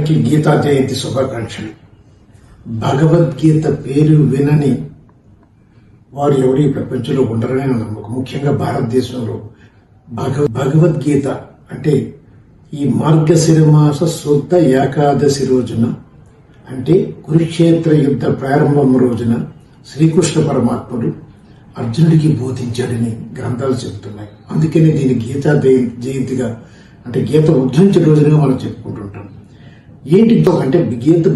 అందరికీ గీతా జయంతి శుభాకాంక్షలు. భగవద్గీత పేరు వినని వారు ఎవరు ఈ ప్రపంచంలో ఉండరని నమ్మకం. ముఖ్యంగా భారతదేశంలో భగవద్గీత అంటే ఈ మార్గశిర మాస శుద్ధ ఏకాదశి రోజున, అంటే కురుక్షేత్ర యుద్ధ ప్రారంభం రోజున శ్రీకృష్ణ పరమాత్ముడు అర్జునుడికి బోధించాడని గ్రంథాలు చెబుతున్నాయి. అందుకని దీని గీతా జయంతిగా, అంటే గీత ఉద్ధరించే రోజుగా మనం చెప్పుకుంటుంటాం. ఏంటి అంటే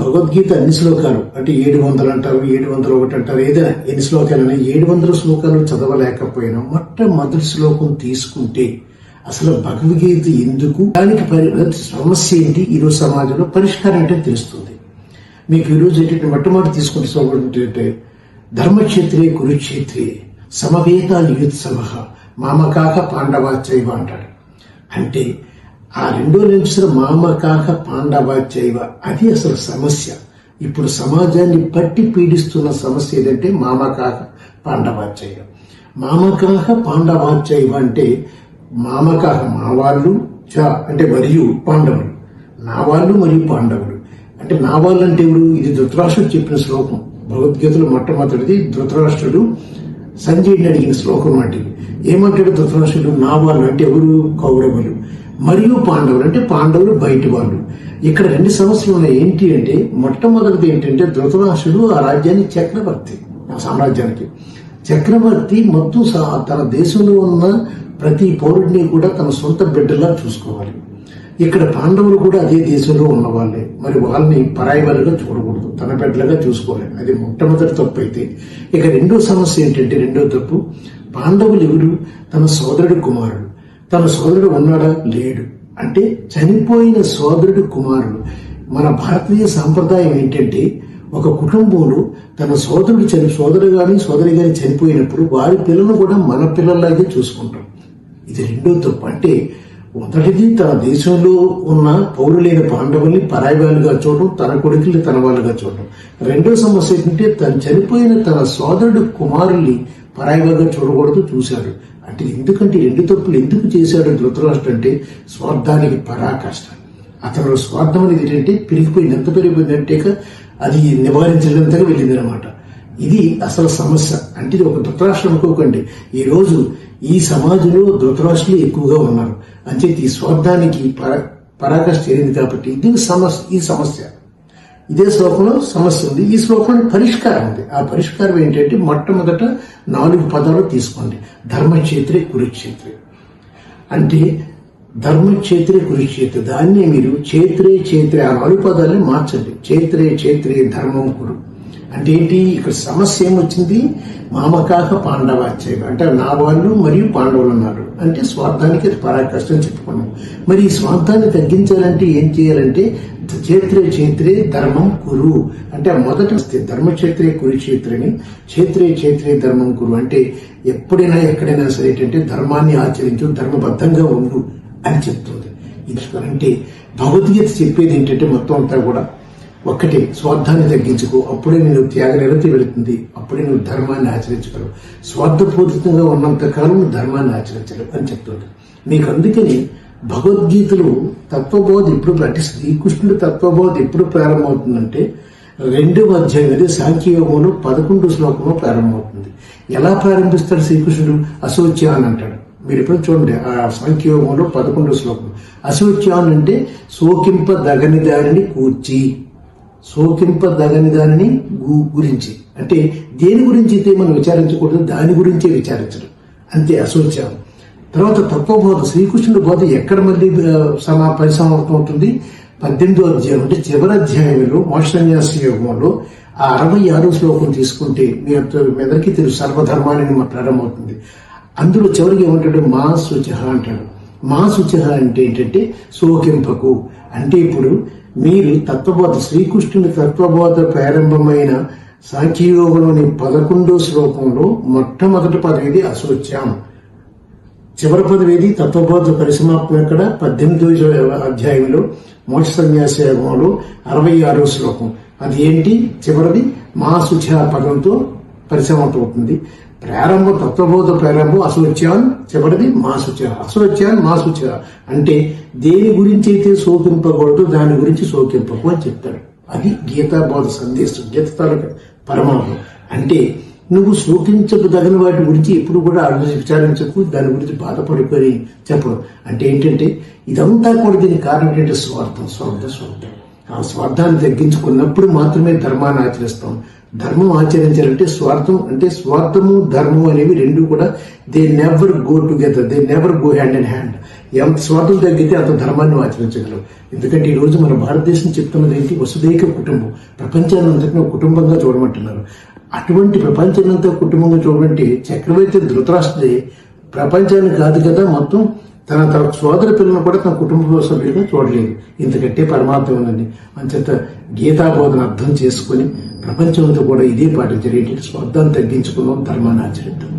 భగవద్గీత అన్ని శ్లోకాలు, అంటే 700 అంటారు, 701 అంటారు, ఏదైనా ఎన్ని శ్లోకాలని 700 శ్లోకాలు చదవలేకపోయినా మొట్టమొదటి శ్లోకం తీసుకుంటే అసలు భగవద్గీత ఎందుకు, దానికి సమస్య ఏంటి, ఈరోజు సమాజంలో పరిష్కారం అంటే తెలుస్తుంది. మీకు ఈరోజు ఏంటంటే మొట్టమొదటి తీసుకుంటే ఏంటంటే ధర్మక్షేత్రే కురుక్షేత్రే సమవేతాలు యుత్సవ మామకాక పాండవాచైవ అంటాడు. అంటే ఆ రెండో నిమిషం మామకాక పాండవాచైవ, అది అసలు సమస్య. ఇప్పుడు సమాజాన్ని పట్టి పీడిస్తున్న సమస్య ఏదంటే మామకాక పాండవాచైవ. మామకాక పాండవాచైవ అంటే మామకాక మా వాళ్ళు అంటే మరియు పాండవులు, నా వాళ్ళు మరియు పాండవులు. అంటే నా వాళ్ళు అంటే ఎవరు? ఇది ధృతరాష్ట్రుడు చెప్పిన శ్లోకం. భగవద్గీతలో మొట్టమొదటిది ధృతరాష్ట్రుడు సంజయుడిని అడిగిన శ్లోకం అంటే ఏమంటాడు ధృతరాష్ట్రుడు? నా వాళ్ళు అంటే ఎవరు? కౌరవులు. మరియు పాండవులు అంటే పాండవులు బయటి వాళ్ళు. ఇక్కడ రెండు సమస్యలు ఉన్నాయి. ఏంటి అంటే మొట్టమొదటిది ఏంటంటే ధృతరాష్ట్రుడు ఆ రాజ్యాన్ని చక్రవర్తి, ఆ సామ్రాజ్యానికి చక్రవర్తి. మొత్తం తన దేశంలో ఉన్న ప్రతి పౌరుడిని కూడా తన సొంత బిడ్డలా చూసుకోవాలి. ఇక్కడ పాండవులు కూడా అదే దేశంలో ఉన్న వాళ్ళే, మరి వాళ్ళని పరాయి వాళ్ళగా చూడకూడదు, తన బిడ్డలుగా చూసుకోవాలి. అది మొట్టమొదటి తప్పు. అయితే ఇక రెండో సమస్య ఏంటంటే, రెండో తప్పు, పాండవులు ఎవరు? తన సోదరుడు కుమారుడు. తన సోదరుడు ఉన్నాడా? లేడు. అంటే చనిపోయిన సోదరుడు కుమారుడు. మన భారతీయ సాంప్రదాయం ఏంటంటే ఒక కుటుంబంలో తన సోదరుడు గాని సోదరి గాని చనిపోయినప్పుడు వారి పిల్లలను కూడా మన పిల్లల్లాగే చూసుకుంటాం. ఇది రెండో తప్పు. అంటే మొదటిది తన దేశంలో ఉన్న పౌరులైన పాండవుల్ని పరాయి వాళ్ళుగా చూడడం, తన కొడుకుల్ని తన వాళ్ళుగా చూడడం. రెండో సమస్య ఏంటంటే తను చనిపోయిన తన సోదరుడు కుమారుల్ని పరాయి వాళ్ళుగా చూడకూడదు, చూశాడు. అంటే ఎందుకంటే రెండు తప్పులు ఎందుకు చేశాడు ధృతరాష్ట్రుడు అంటే స్వార్థానికి పరాకాష్ట. అతను స్వార్థం అనేది ఏంటంటే పెరిగిపోయింది. ఎంత పెరిగిపోయిందంటే అది నివారించడంతగా వెళ్ళింది అనమాట. ఇది అసలు సమస్య. అంటే ఇది ఒక ధృతరాష్ట్రం అనుకోకండి. ఈ రోజు ఈ సమాజంలో ధృతరాష్ట్రులు ఎక్కువగా ఉన్నారు. అంటే ఈ స్వార్థానికి పరాకాష్ట చేరింది కాబట్టి ఇది సమస్య. ఈ సమస్య ఇదే శ్లోకంలో సమస్య ఉంది. ఈ శ్లోకంలో పరిష్కారం ఉంది. ఆ పరిష్కారం ఏంటంటే మొట్టమొదట 4 పదాలు తీసుకోండి. ధర్మక్షేత్రే కురుక్షేత్రే అంటే ధర్మక్షేత్రే కురుక్షేత్ర, దాన్ని మీరు క్షేత్రే క్షేత్రే ఆ 4 పదాలని మార్చండి. క్షేత్రే క్షేత్రే ధర్మం కురు అంటే ఏంటి? ఇక్కడ సమస్య ఏమొచ్చింది? మామకాక పాండవాచైవ అంటే నా వాళ్ళు మరియు పాండవులు ఉన్నారు. అంటే స్వార్థానికి అది పరాకాష్ట అని చెప్పుకున్నాం. మరి ఈ స్వార్థాన్ని తగ్గించాలంటే ఏం చేయాలంటే క్షేత్రే క్షేత్రే ధర్మం కురు అంటే మొదటి ధర్మక్షేత్రే కురుక్షేత్రని క్షేత్రే క్షేత్రే ధర్మం కురు అంటే ఎప్పుడైనా ఎక్కడైనా సరే ఏంటంటే ధర్మాన్ని ఆచరించు, ధర్మబద్ధంగా ఉండు అని చెప్తుంది. ఇది అంటే భగవద్గీత చెప్పేది ఏంటంటే మొత్తం అంతా కూడా ఒక్కటే, స్వార్థాన్ని తగ్గించుకో, అప్పుడే నేను త్యాగనిరతి వెళుతుంది, అప్పుడే నువ్వు ధర్మాన్ని ఆచరించగలవు. స్వార్థపూరితంగా ఉన్నంత కాలం నువ్వు ధర్మాన్ని ఆచరించలేవు అని చెప్తుంది మీకు. అందుకని భగవద్గీతలో తత్వబోధ ఎప్పుడు, అంటే శ్రీకృష్ణుడి తత్వబోధ ఎప్పుడు ప్రారంభమవుతుందంటే 2వ అధ్యాయం, అదే సాంఖ్యయోగంలో 11 శ్లోకంలో ప్రారంభమవుతుంది. ఎలా ప్రారంభిస్తాడు శ్రీకృష్ణుడు? అశోచ్యాన్ అంటాడు. మీరు ఎప్పుడు చూడండి ఆ సాంఖ్యయోగంలో 11 శ్లోకం. అశోచ్యాన్ అంటే శోకింపదగని దానిని కూర్చి, శోకింపదగని దానిని గురించి, అంటే దేని గురించి అయితే మనం విచారించకూడదు దాని గురించే విచారించడం, అంతే అశోచ్యం. తర్వాత తత్వబోధ, శ్రీకృష్ణుడి బోధ ఎక్కడ మళ్ళీ పరిసమాప్తం అవుతుంది? 18వ అధ్యాయం, అంటే చివరి అధ్యాయంలో మోక్షన్యాస యోగంలో ఆ 66వ శ్లోకం తీసుకుంటే మీ అందరికీ తెలుసు, సర్వధర్మాన్ని ప్రారంభమవుతుంది. అందులో చివరికి ఏమంటాడు? మా శుచ అంటాడు. మా శుచ అంటే ఏంటంటే శోకింపకు. అంటే ఇప్పుడు మీరు తత్వబోధ, శ్రీకృష్ణుని తత్వబోధ ప్రారంభమైన సాంఖ్యయోగంలోని 11వ శ్లోకంలో మొట్టమొదటి పదం ఇది అశోచ్యం, చివరి పదం ఏది? తత్వబోధ పరిసమాప్తం ఎక్కడ? 18వ అధ్యాయంలో మోక్ష సన్యాస యోగంలో 66వ శ్లోకం. అది ఏంటి? చివరిది మా శుచ పదంతో పరిసమాప్తమవుతుంది. ప్రారంభం తత్వబోధ ప్రారంభం అసలుచ్యాన్ చివరిది మాసుచ. అసలుచ్యాన్ మాసుచ అంటే దేని గురించి అయితే శోకింపకూడదు దాని గురించి శోకింపకు అని చెప్తాడు. అది గీతాబోధ సందేశం, గీత తాలూకా పరమార్థం. అంటే నువ్వు శోకించదగిన వాటి గురించి ఎప్పుడు కూడా విచారించకు, దాని గురించి బాధపడిపోయి చెప్పడం. అంటే ఏంటంటే ఇదంతా కూడా దీనికి కారణం ఏంటంటే స్వార్థం. ఆ స్వార్థాన్ని తగ్గించుకున్నప్పుడు మాత్రమే ధర్మాన్ని ఆచరిస్తాం. ధర్మం ఆచరించాలంటే స్వార్థము ధర్మము అనేవి రెండు కూడా they never go together, they never go hand in hand. ఎంత స్వార్థం తగ్గితే అంత ధర్మాన్ని ఆచరించగలరు. ఎందుకంటే ఈ రోజు మన భారతదేశం చెప్తున్నది ఏంటి? వసుదైక కుటుంబం, ప్రపంచాన్ని అంతటినీ కుటుంబంగా చూడమంటున్నారు. అటువంటి ప్రపంచాన్నంతా కుటుంబంగా చూడమంటే చక్రవర్తి ధృతరాష్ట్రుడే ప్రపంచాన్ని కాదు కదా మొత్తం తన సోదర పిల్లలను కూడా తన కుటుంబ సభ్యులుగా చూడలేదు. ఇంతకంటే పరమార్థం ఉందండి. అంచేత గీతాబోధన అర్థం చేసుకుని ప్రపంచంతో కూడా ఇదే పాటించారు. ఏంటంటే స్వార్థాన్ని తగ్గించుకున్నాం, ధర్మాన్ని ఆచరిద్దాం.